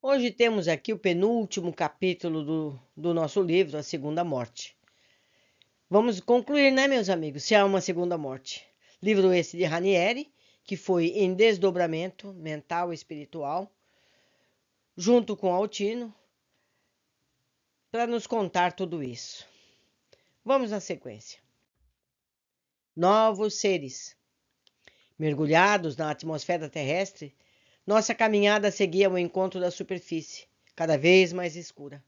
Hoje temos aqui o penúltimo capítulo do nosso livro, A Segunda Morte. Vamos concluir, né, meus amigos, se há uma segunda morte. Livro esse de Ranieri, que foi em desdobramento mental e espiritual, junto com Altino, para nos contar tudo isso. Vamos na sequência. Novos seres. Mergulhados na atmosfera terrestre, nossa caminhada seguia ao encontro da superfície, cada vez mais escura.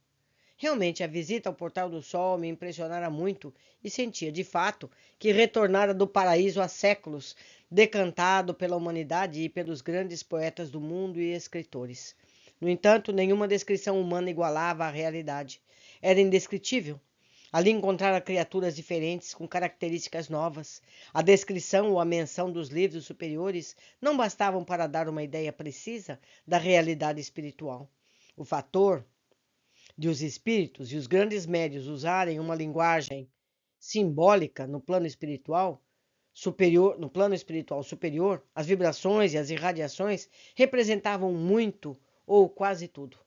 Realmente, a visita ao Portal do Sol me impressionara muito e sentia, de fato, que retornara do paraíso há séculos, decantado pela humanidade e pelos grandes poetas do mundo e escritores. No entanto, nenhuma descrição humana igualava a realidade. Era indescritível. Ali encontrara criaturas diferentes, com características novas. A descrição ou a menção dos livros superiores não bastavam para dar uma ideia precisa da realidade espiritual. O fator de os espíritos e os grandes médios usarem uma linguagem simbólica no plano espiritual superior, as vibrações e as irradiações representavam muito ou quase tudo.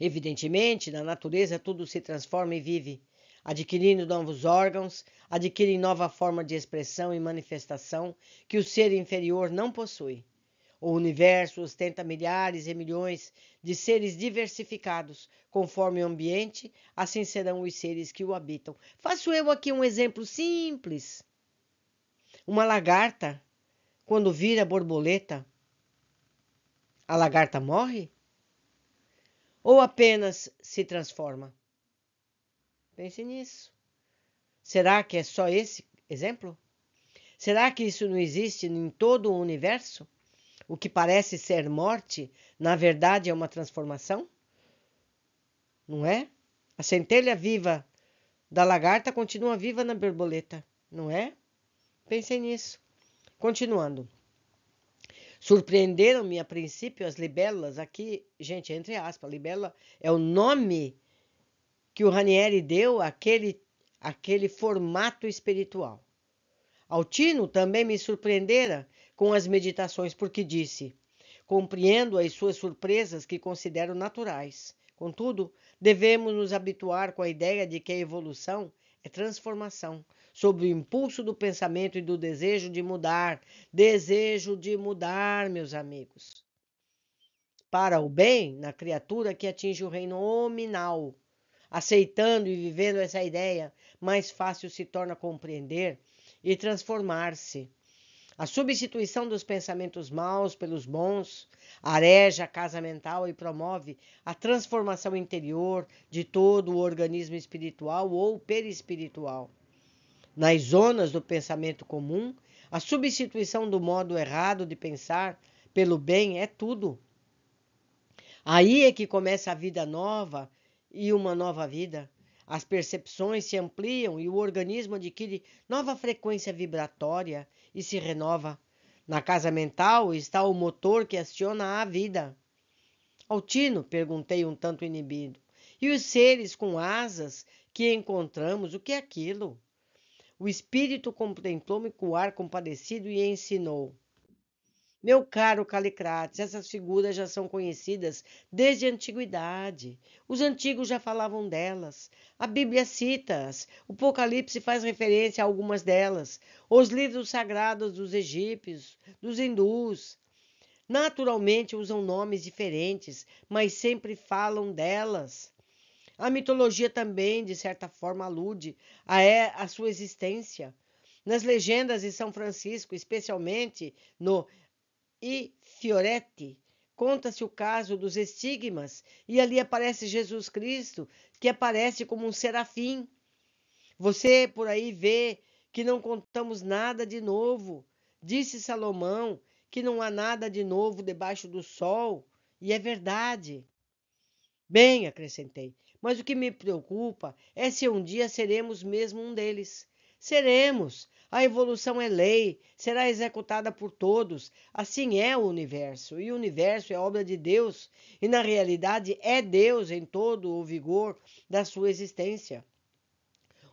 Evidentemente, na natureza tudo se transforma e vive, adquirindo novos órgãos, adquirem nova forma de expressão e manifestação que o ser inferior não possui. O universo ostenta milhares e milhões de seres diversificados. Conforme o ambiente, assim serão os seres que o habitam. Faço eu aqui um exemplo simples. Uma lagarta, quando vira borboleta, a lagarta morre? Ou apenas se transforma? Pense nisso. Será que é só esse exemplo? Será que isso não existe em todo o universo? O que parece ser morte, na verdade é uma transformação? Não é? A centelha viva da lagarta continua viva na borboleta, não é? Pensem nisso. Continuando. Surpreenderam-me a princípio as libélulas, aqui, gente, entre aspas, libélula é o nome que o Ranieri deu àquele formato espiritual. Altino também me surpreendera com as meditações, porque disse: compreendo as suas surpresas que considero naturais. Contudo, devemos nos habituar com a ideia de que a evolução é transformação, sob o impulso do pensamento e do desejo de mudar. Desejo de mudar, meus amigos. Para o bem na criatura que atinge o reino nominal. Aceitando e vivendo essa ideia, mais fácil se torna compreender e transformar-se. A substituição dos pensamentos maus pelos bons areja a casa mental e promove a transformação interior de todo o organismo espiritual ou perispiritual. Nas zonas do pensamento comum, a substituição do modo errado de pensar pelo bem é tudo. Aí é que começa a vida nova e uma nova vida. As percepções se ampliam e o organismo adquire nova frequência vibratória e se renova. Na casa mental está o motor que aciona a vida. Altino, perguntei um tanto inibido. E os seres com asas que encontramos, o que é aquilo? O espírito contemplou-me com ar compadecido e ensinou. Meu caro Calicrates, essas figuras já são conhecidas desde a antiguidade. Os antigos já falavam delas. A Bíblia cita-as. O Apocalipse faz referência a algumas delas. Os livros sagrados dos egípcios, dos hindus. Naturalmente usam nomes diferentes, mas sempre falam delas. A mitologia também, de certa forma, alude a sua existência. Nas legendas de São Francisco, especialmente no e Fioretti, conta-se o caso dos estigmas, e ali aparece Jesus Cristo, que aparece como um serafim. Você por aí vê que não contamos nada de novo. Disse Salomão que não há nada de novo debaixo do sol, e é verdade. Bem, acrescentei, mas o que me preocupa é se um dia seremos mesmo um deles. Seremos. A evolução é lei, será executada por todos. Assim é o universo. E o universo é obra de Deus. E na realidade é Deus em todo o vigor da sua existência.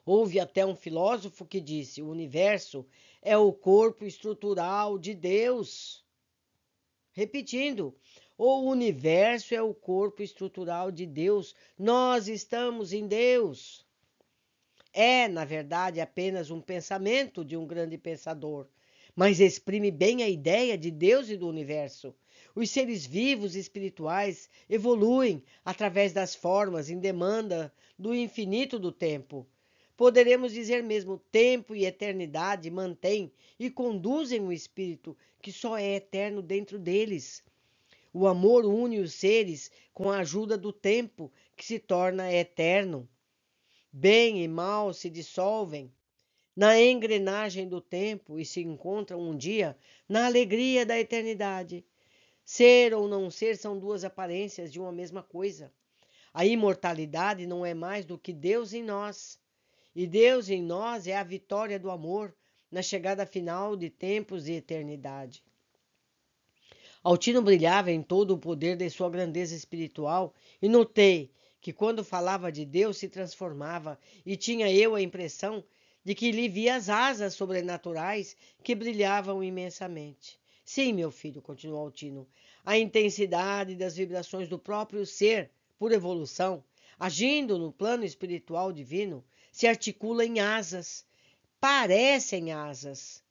Houve até um filósofo que disse: o universo é o corpo estrutural de Deus. Repetindo, O universo é o corpo estrutural de Deus. Nós estamos em Deus. É, na verdade, apenas um pensamento de um grande pensador, mas exprime bem a ideia de Deus e do universo. Os seres vivos e espirituais evoluem através das formas em demanda do infinito do tempo. Poderemos dizer mesmo, tempo e eternidade mantêm e conduzem o espírito que só é eterno dentro deles. O amor une os seres com a ajuda do tempo, que se torna eterno. Bem e mal se dissolvem na engrenagem do tempo e se encontram um dia na alegria da eternidade. Ser ou não ser são duas aparências de uma mesma coisa. A imortalidade não é mais do que Deus em nós. E Deus em nós é a vitória do amor na chegada final de tempos e eternidade. Altino brilhava em todo o poder de sua grandeza espiritual e notei que quando falava de Deus se transformava e tinha eu a impressão de que lhe via as asas sobrenaturais que brilhavam imensamente. Sim, meu filho, continuou Altino, a intensidade das vibrações do próprio ser, por evolução, agindo no plano espiritual divino, se articula em asas, parecem asas.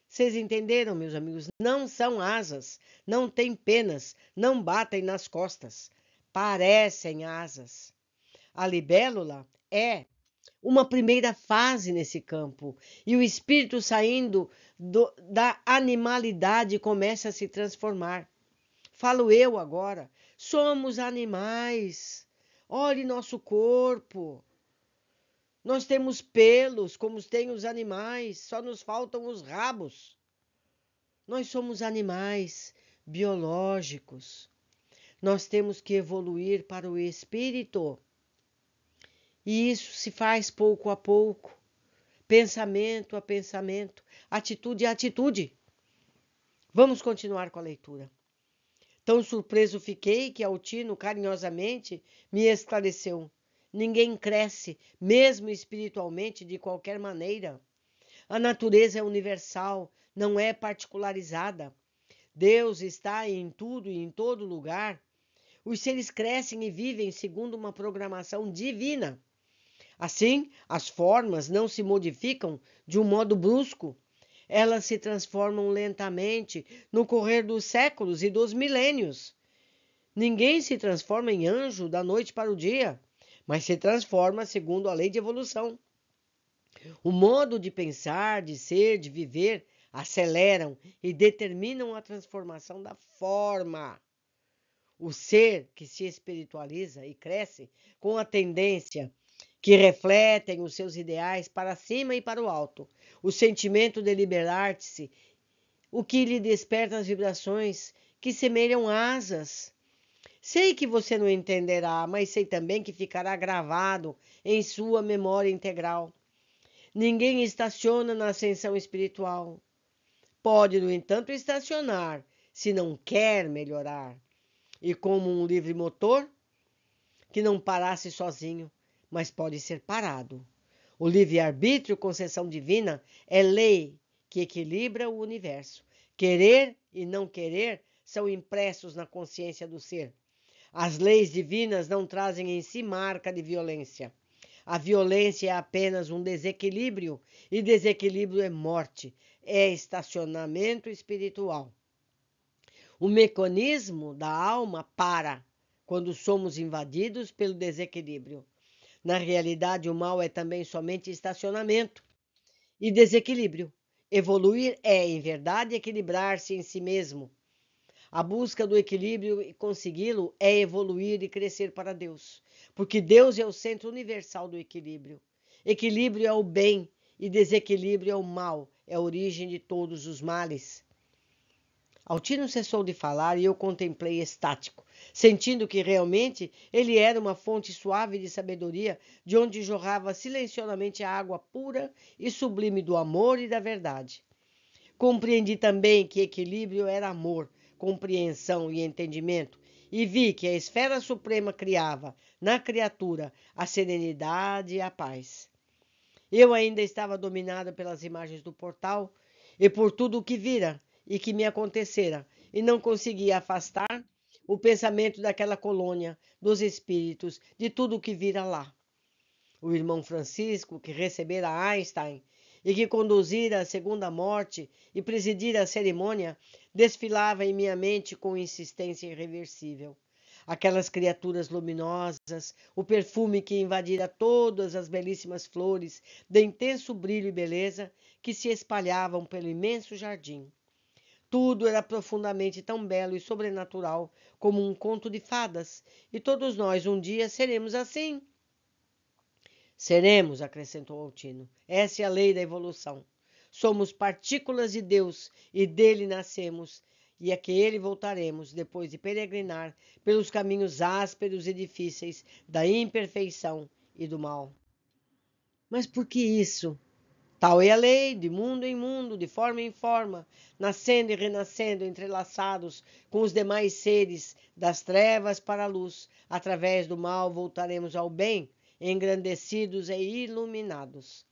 Vocês entenderam, meus amigos? Não são asas, não têm penas, não batem nas costas. Parecem asas. A libélula é uma primeira fase nesse campo e o espírito saindo da animalidade começa a se transformar. Falo eu agora. Somos animais. Olhe nosso corpo. Nós temos pelos, como têm os animais, só nos faltam os rabos. Nós somos animais biológicos. Nós temos que evoluir para o espírito. E isso se faz pouco a pouco, pensamento a pensamento, atitude a atitude. Vamos continuar com a leitura. Tão surpreso fiquei que Altino carinhosamente me esclareceu. Ninguém cresce, mesmo espiritualmente, de qualquer maneira. A natureza é universal, não é particularizada. Deus está em tudo e em todo lugar. Os seres crescem e vivem segundo uma programação divina. Assim, as formas não se modificam de um modo brusco. Elas se transformam lentamente no correr dos séculos e dos milênios. Ninguém se transforma em anjo da noite para o dia, mas se transforma segundo a lei de evolução. O modo de pensar, de ser, de viver aceleram e determinam a transformação da forma. O ser que se espiritualiza e cresce com a tendência que refletem os seus ideais para cima e para o alto. O sentimento de liberar-se, o que lhe desperta as vibrações que semelham asas. Sei que você não entenderá, mas sei também que ficará gravado em sua memória integral. Ninguém estaciona na ascensão espiritual. Pode, no entanto, estacionar, se não quer melhorar. E como um livre motor, que não parasse sozinho, mas pode ser parado. O livre-arbítrio, concessão divina, é lei que equilibra o universo. Querer e não querer são impressos na consciência do ser. As leis divinas não trazem em si marca de violência. A violência é apenas um desequilíbrio, e desequilíbrio é morte, é estacionamento espiritual. O mecanismo da alma para quando somos invadidos pelo desequilíbrio. Na realidade, o mal é também somente estacionamento e desequilíbrio. Evoluir é, em verdade, equilibrar-se em si mesmo. A busca do equilíbrio e consegui-lo é evoluir e crescer para Deus, porque Deus é o centro universal do equilíbrio. Equilíbrio é o bem e desequilíbrio é o mal, é a origem de todos os males. Altino cessou de falar e eu contemplei estático, sentindo que realmente ele era uma fonte suave de sabedoria, de onde jorrava silenciosamente a água pura e sublime do amor e da verdade. Compreendi também que equilíbrio era amor, compreensão e entendimento, e vi que a esfera suprema criava, na criatura, a serenidade e a paz. Eu ainda estava dominada pelas imagens do portal e por tudo o que vira e que me acontecera, e não conseguia afastar o pensamento daquela colônia, dos espíritos, de tudo o que vira lá. O irmão Francisco, que recebera Einstein e que conduzira a segunda morte e presidira a cerimônia, desfilava em minha mente com insistência irreversível. Aquelas criaturas luminosas, o perfume que invadira todas as belíssimas flores de intenso brilho e beleza que se espalhavam pelo imenso jardim. Tudo era profundamente tão belo e sobrenatural como um conto de fadas, e todos nós um dia seremos assim. Seremos, acrescentou Altino. Essa é a lei da evolução. Somos partículas de Deus e dele nascemos, e a que ele voltaremos depois de peregrinar pelos caminhos ásperos e difíceis da imperfeição e do mal. Mas por que isso? Tal é a lei, de mundo em mundo, de forma em forma, nascendo e renascendo, entrelaçados com os demais seres, das trevas para a luz. Através do mal voltaremos ao bem, engrandecidos e iluminados.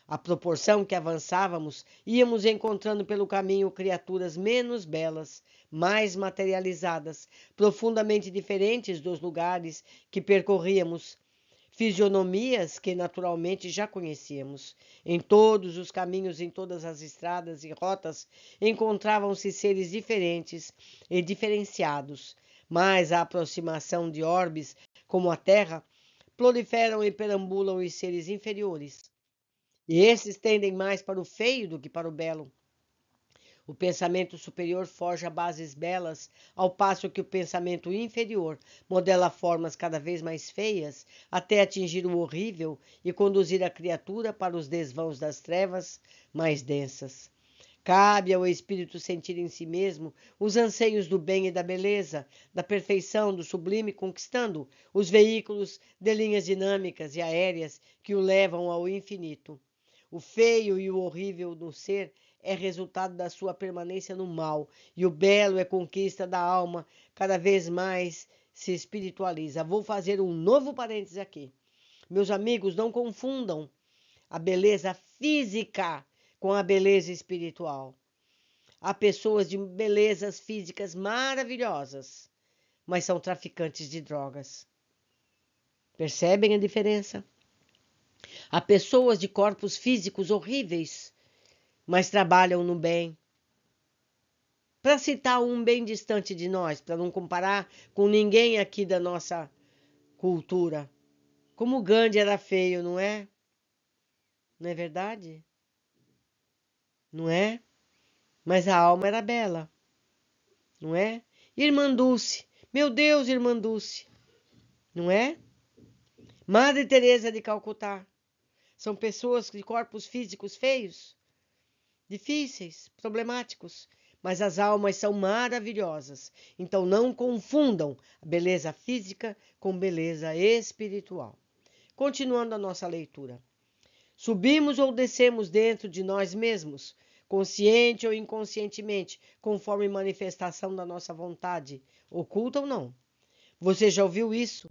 À proporção que avançávamos, íamos encontrando pelo caminho criaturas menos belas, mais materializadas, profundamente diferentes dos lugares que percorríamos, fisionomias que naturalmente já conhecíamos. Em todos os caminhos, em todas as estradas e rotas, encontravam-se seres diferentes e diferenciados, mas a aproximação de orbes como a Terra proliferam e perambulam os seres inferiores. E esses tendem mais para o feio do que para o belo. O pensamento superior forja bases belas, ao passo que o pensamento inferior modela formas cada vez mais feias, até atingir o horrível e conduzir a criatura para os desvãos das trevas mais densas. Cabe ao espírito sentir em si mesmo os anseios do bem e da beleza, da perfeição, do sublime, conquistando os veículos de linhas dinâmicas e aéreas que o levam ao infinito. O feio e o horrível do ser é resultado da sua permanência no mal, e o belo é conquista da alma, cada vez mais se espiritualiza. Vou fazer um novo parêntese aqui. Meus amigos, não confundam a beleza física com a beleza espiritual. Há pessoas de belezas físicas maravilhosas, mas são traficantes de drogas. Percebem a diferença? Há pessoas de corpos físicos horríveis, mas trabalham no bem. Para citar um bem distante de nós, para não comparar com ninguém aqui da nossa cultura. Como Gandhi era feio, não é? Não é verdade? Não é? Mas a alma era bela, não é? Irmã Dulce, meu Deus, Irmã Dulce, não é? Madre Teresa de Calcutá, são pessoas de corpos físicos feios, difíceis, problemáticos, mas as almas são maravilhosas. Então não confundam a beleza física com beleza espiritual. Continuando a nossa leitura. Subimos ou descemos dentro de nós mesmos, consciente ou inconscientemente, conforme manifestação da nossa vontade, oculta ou não. Você já ouviu isso?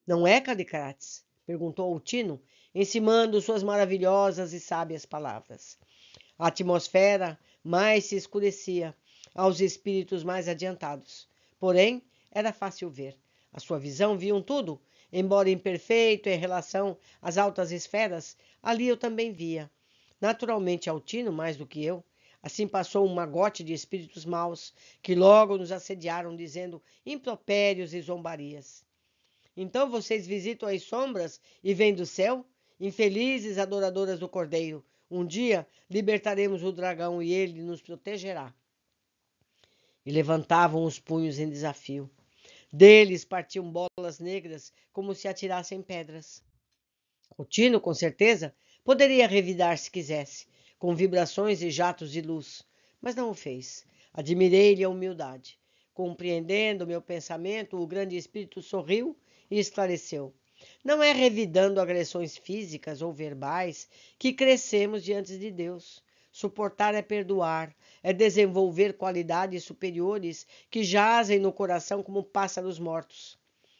Não é, Cadicrates? Perguntou Altino, encimando suas maravilhosas e sábias palavras. A atmosfera mais se escurecia aos espíritos mais adiantados. Porém, era fácil ver. A sua visão viam tudo, embora imperfeito em relação às altas esferas, ali eu também via. Naturalmente Altino, mais do que eu. Assim passou um magote de espíritos maus, que logo nos assediaram, dizendo impropérios e zombarias. Então vocês visitam as sombras e vêm do céu? Infelizes adoradoras do Cordeiro, um dia libertaremos o dragão e ele nos protegerá. E levantavam os punhos em desafio. Deles partiam bolas negras como se atirassem pedras. Altino, com certeza, poderia revidar se quisesse, com vibrações e jatos de luz, mas não o fez. Admirei-lhe a humildade. Compreendendo meu pensamento, o grande espírito sorriu e esclareceu. Não é revidando agressões físicas ou verbais que crescemos diante de Deus. Suportar é perdoar, é desenvolver qualidades superiores que jazem no coração como pássaros mortos.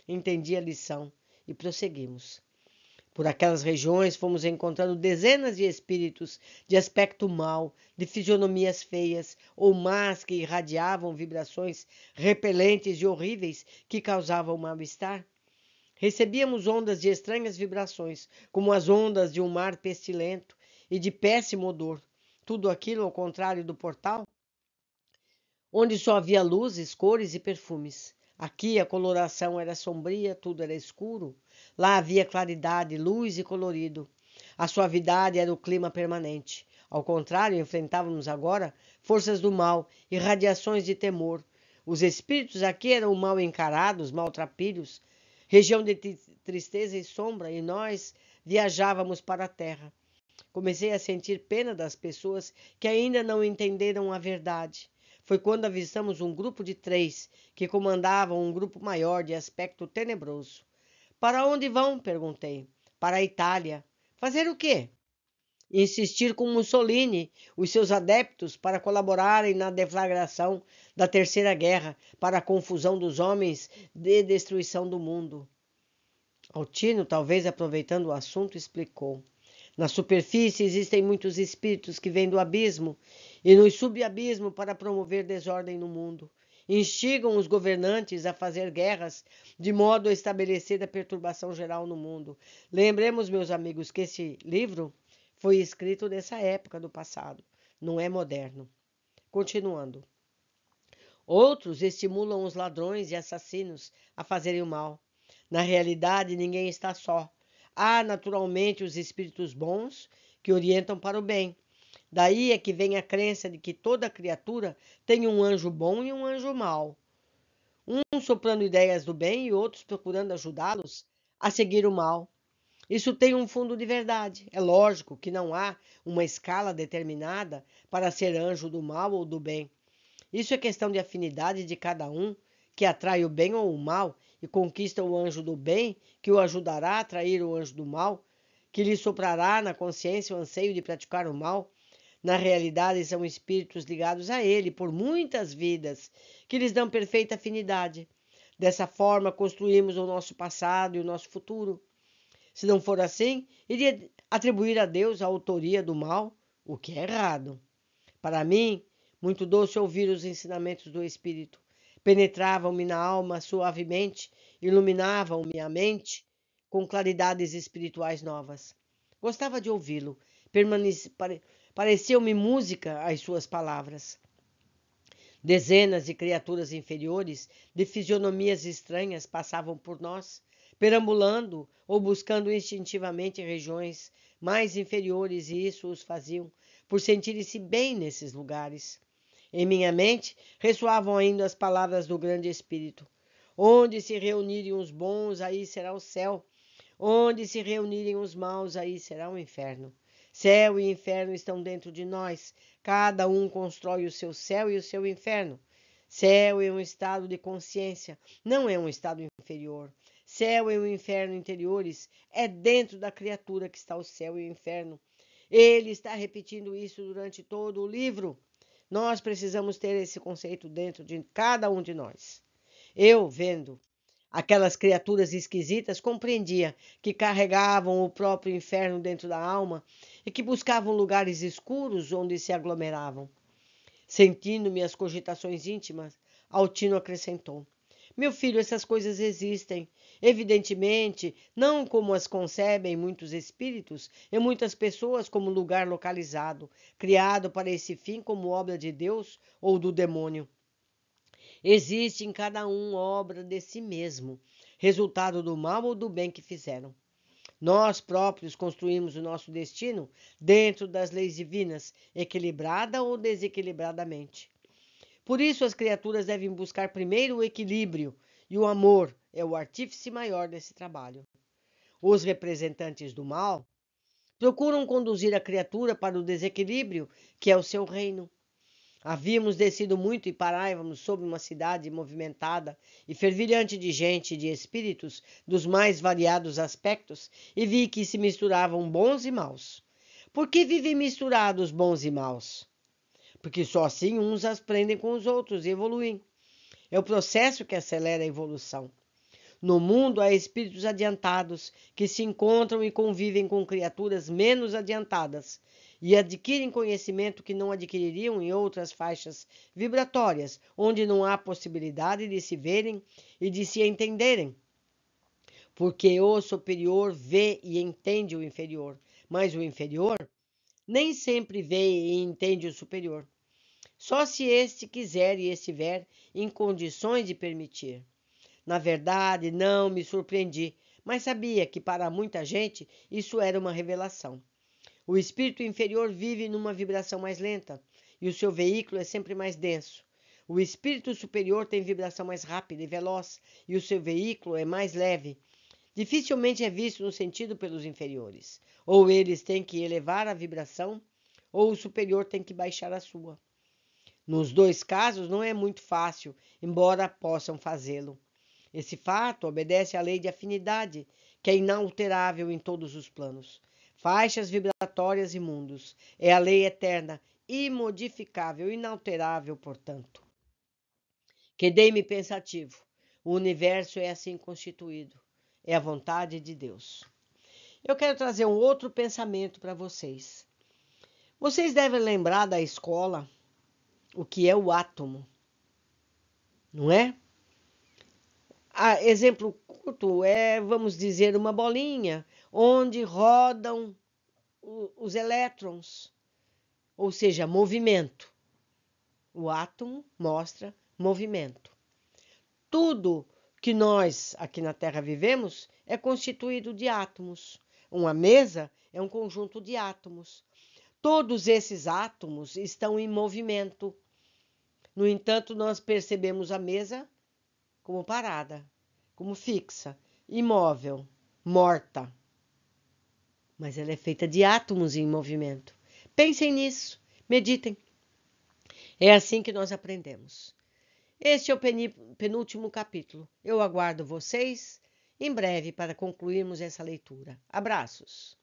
Entendi a lição e prosseguimos. Por aquelas regiões fomos encontrando dezenas de espíritos de aspecto mau, de fisionomias feias ou más que irradiavam vibrações repelentes e horríveis que causavam mal-estar. Recebíamos ondas de estranhas vibrações, como as ondas de um mar pestilento e de péssimo odor. Tudo aquilo ao contrário do portal, onde só havia luzes, cores e perfumes. Aqui a coloração era sombria, tudo era escuro. Lá havia claridade, luz e colorido. A suavidade era o clima permanente. Ao contrário, enfrentávamos agora forças do mal e radiações de temor. Os espíritos aqui eram mal encarados, maltrapilhos, região de tristeza e sombra, e nós viajávamos para a terra. Comecei a sentir pena das pessoas que ainda não entenderam a verdade. Foi quando avistamos um grupo de 3 que comandavam um grupo maior de aspecto tenebroso. Para onde vão? Perguntei. Para a Itália. Fazer o quê? Insistir com Mussolini, os seus adeptos, para colaborarem na deflagração da Terceira Guerra, para a confusão dos homens e destruição do mundo. Altino, talvez aproveitando o assunto, explicou. Na superfície existem muitos espíritos que vêm do abismo e no subabismo para promover desordem no mundo. Instigam os governantes a fazer guerras de modo a estabelecer a perturbação geral no mundo. Lembremos, meus amigos, que esse livro foi escrito nessa época do passado, não é moderno. Continuando. Outros estimulam os ladrões e assassinos a fazerem o mal. Na realidade, ninguém está só. Há, naturalmente, os espíritos bons que orientam para o bem. Daí é que vem a crença de que toda criatura tem um anjo bom e um anjo mau. Um soprando ideias do bem e outros procurando ajudá-los a seguir o mal. Isso tem um fundo de verdade. É lógico que não há uma escala determinada para ser anjo do mal ou do bem. Isso é questão de afinidade de cada um, que atrai o bem ou o mal e conquista o anjo do bem, que o ajudará a atrair o anjo do mal, que lhe soprará na consciência o anseio de praticar o mal. Na realidade, são espíritos ligados a ele por muitas vidas, que lhes dão perfeita afinidade. Dessa forma, construímos o nosso passado e o nosso futuro. Se não for assim, iria atribuir a Deus a autoria do mal, o que é errado. Para mim, muito doce ouvir os ensinamentos do Espírito. Penetravam-me na alma suavemente, iluminavam-me a mente com claridades espirituais novas. Gostava de ouvi-lo. Pareciam-me música as suas palavras. Dezenas de criaturas inferiores, de fisionomias estranhas, passavam por nós, perambulando ou buscando instintivamente regiões mais inferiores, e isso os faziam por sentirem-se bem nesses lugares. Em minha mente ressoavam ainda as palavras do grande Espírito. Onde se reunirem os bons, aí será o céu. Onde se reunirem os maus, aí será o inferno. Céu e inferno estão dentro de nós. Cada um constrói o seu céu e o seu inferno. Céu é um estado de consciência, não é um estado inferior. Céu e o inferno interiores é dentro da criatura que está o céu e o inferno. Ele está repetindo isso durante todo o livro. Nós precisamos ter esse conceito dentro de cada um de nós. Eu, vendo aquelas criaturas esquisitas, compreendia que carregavam o próprio inferno dentro da alma e que buscavam lugares escuros onde se aglomeravam. Sentindo minhas cogitações íntimas, Altino acrescentou: Meu filho, essas coisas existem. Evidentemente, não como as concebem muitos espíritos e muitas pessoas como lugar localizado, criado para esse fim como obra de Deus ou do demônio. Existe em cada um obra de si mesmo, resultado do mal ou do bem que fizeram. Nós próprios construímos o nosso destino dentro das leis divinas, equilibrada ou desequilibradamente. Por isso, as criaturas devem buscar primeiro o equilíbrio, e o amor é o artífice maior desse trabalho. Os representantes do mal procuram conduzir a criatura para o desequilíbrio, que é o seu reino. Havíamos descido muito e parávamos sob uma cidade movimentada e fervilhante de gente e de espíritos dos mais variados aspectos, e vi que se misturavam bons e maus. Por que vivem misturados bons e maus? Porque só assim uns aprendem com os outros e evoluem. É o processo que acelera a evolução. No mundo há espíritos adiantados que se encontram e convivem com criaturas menos adiantadas e adquirem conhecimento que não adquiririam em outras faixas vibratórias, onde não há possibilidade de se verem e de se entenderem. Porque o superior vê e entende o inferior, mas o inferior nem sempre vê e entende o superior. Só se este quiser e estiver em condições de permitir. Na verdade, não me surpreendi, mas sabia que para muita gente isso era uma revelação. O espírito inferior vive numa vibração mais lenta e o seu veículo é sempre mais denso. O espírito superior tem vibração mais rápida e veloz e o seu veículo é mais leve. Dificilmente é visto no sentido pelos inferiores. Ou eles têm que elevar a vibração, ou o superior tem que baixar a sua. Nos dois casos não é muito fácil, embora possam fazê-lo. Esse fato obedece à lei de afinidade, que é inalterável em todos os planos. Faixas vibratórias e mundos. É a lei eterna, imodificável, inalterável, portanto. Quedei-me pensativo. O universo é assim constituído. É a vontade de Deus. Eu quero trazer um outro pensamento para vocês. Vocês devem lembrar da escola o que é o átomo, não é? Exemplo curto é, vamos dizer, uma bolinha onde rodam os elétrons, ou seja, movimento. O átomo mostra movimento. Tudo que nós aqui na Terra vivemos é constituído de átomos. Uma mesa é um conjunto de átomos. Todos esses átomos estão em movimento. No entanto, nós percebemos a mesa como parada, como fixa, imóvel, morta. Mas ela é feita de átomos em movimento. Pensem nisso, meditem. É assim que nós aprendemos. Este é o penúltimo capítulo. Eu aguardo vocês em breve para concluirmos essa leitura. Abraços!